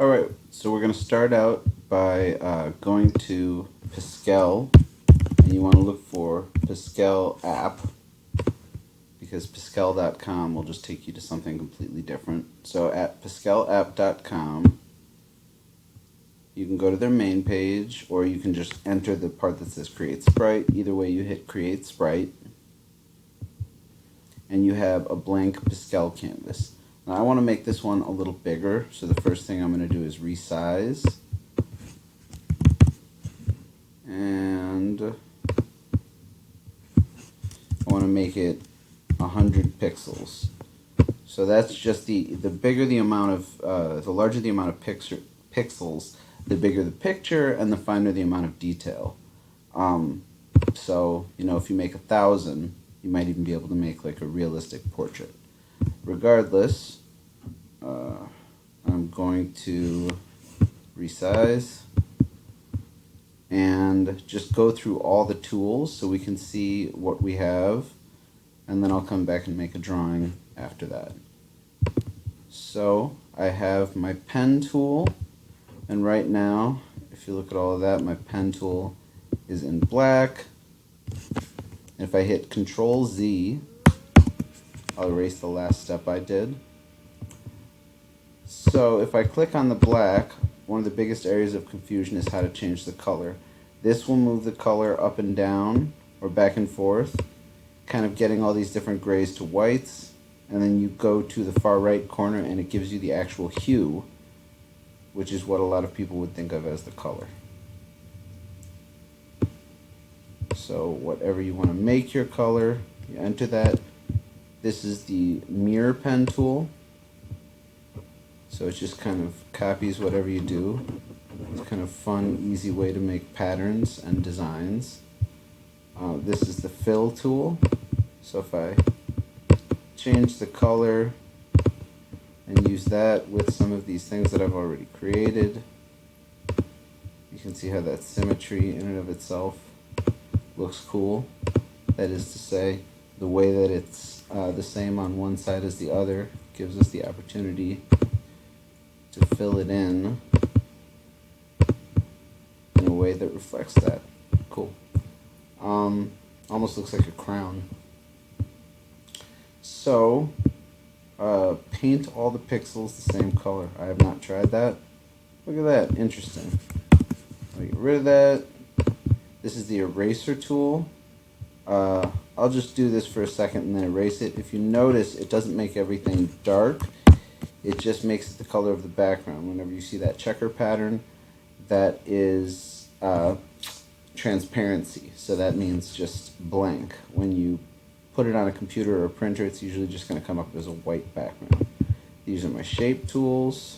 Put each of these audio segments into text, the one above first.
Alright, so we're going to start out by going to Piskel, and you want to look for Piskel app, because piskel.com will just take you to something completely different. So at piskelapp.com, you can go to their main page, or you can just enter the part that says Create Sprite. Either way, you hit Create Sprite, and you have a blank Piskel canvas. Now I want to make this one a little bigger, so the first thing I'm going to do is resize. And I want to make it 100 pixels. So that's just the bigger the amount of, the larger the amount of pixels, the bigger the picture and the finer the amount of detail. So, you know, if you make 1,000, you might even be able to make like a realistic portrait. Regardless, I'm going to resize and just go through all the tools so we can see what we have, and then I'll come back and make a drawing after that. So I have my pen tool, and right now, if you look at all of that, my pen tool is in black. And if I hit Control Z, I'll erase the last step I did. So if I click on the black, one of the biggest areas of confusion is how to change the color. This will move the color up and down or back and forth, kind of getting all these different grays to whites, and then you go to the far right corner and it gives you the actual hue, which is what a lot of people would think of as the color. So whatever you want to make your color, you enter that. This is the mirror pen tool. So it just kind of copies whatever you do. It's kind of fun, easy way to make patterns and designs. This is the fill tool. So if I change the color and use that with some of these things that I've already created, you can see how that symmetry in and of itself looks cool. That is to say, the way that it's the same on one side as the other gives us the opportunity to fill it in a way that reflects that. Cool. Almost looks like a crown. So, paint all the pixels the same color. I have not tried that. Look at that, interesting. I'll get rid of that. This is the eraser tool. I'll just do this for a second and then erase it. If you notice, it doesn't make everything dark. It just makes it the color of the background. Whenever you see that checker pattern, that is transparency. So that means just blank. When you put it on a computer or a printer, it's usually just going to come up as a white background. These are my shape tools.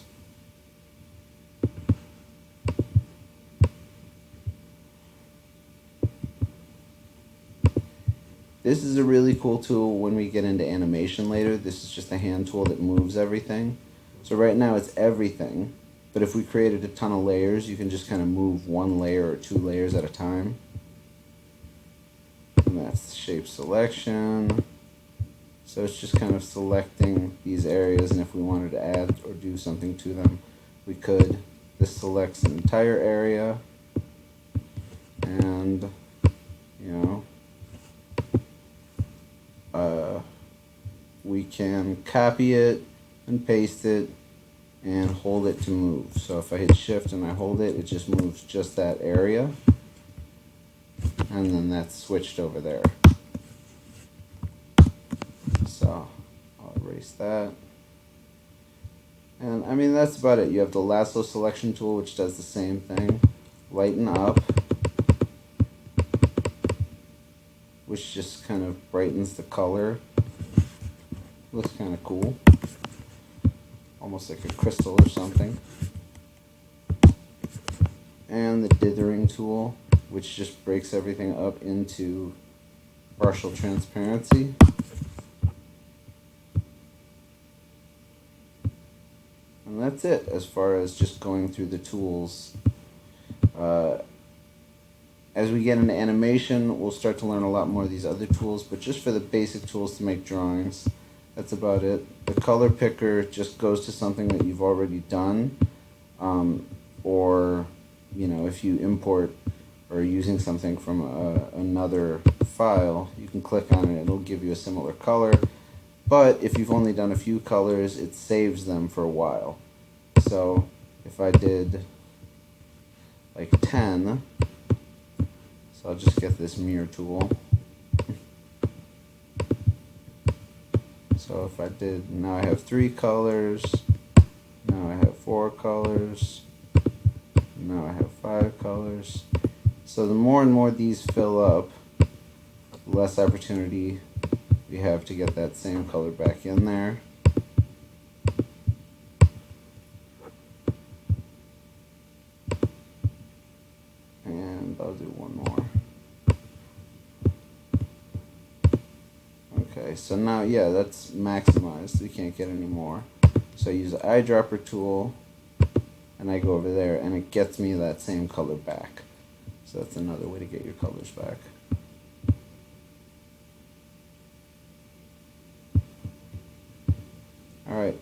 This is a really cool tool when we get into animation later. This is just a hand tool that moves everything. So right now it's everything, but if we created a ton of layers, you can just kind of move one layer or two layers at a time. And that's shape selection. So it's just kind of selecting these areas, and if we wanted to add or do something to them, we could. This selects an entire area, and you know, we can copy it and paste it and hold it to move. So if I hit shift and I hold it, it just moves just that area, and then that's switched over there. So I'll erase that. And I mean, that's about it. You have the lasso selection tool, which does the same thing. Lighten up, which just kind of brightens the color. Looks kind of cool. Almost like a crystal or something. And the dithering tool, which just breaks everything up into partial transparency. And that's it as far as just going through the tools. As we get into animation, we'll start to learn a lot more of these other tools, but just for the basic tools to make drawings, that's about it. The color picker just goes to something that you've already done. or if you import or using something from another file, you can click on it, it'll give you a similar color. But if you've only done a few colors, it saves them for a while. So if I did like 10, so I'll just get this mirror tool. So if I did, now I have 3 colors, now I have 4 colors, now I have 5 colors. So the more and more these fill up, the less opportunity we have to get that same color back in there. And I'll do one more. Okay, so now, yeah, that's maximized. We can't get any more. So I use the eyedropper tool, and I go over there, and it gets me that same color back. So that's another way to get your colors back. Alright,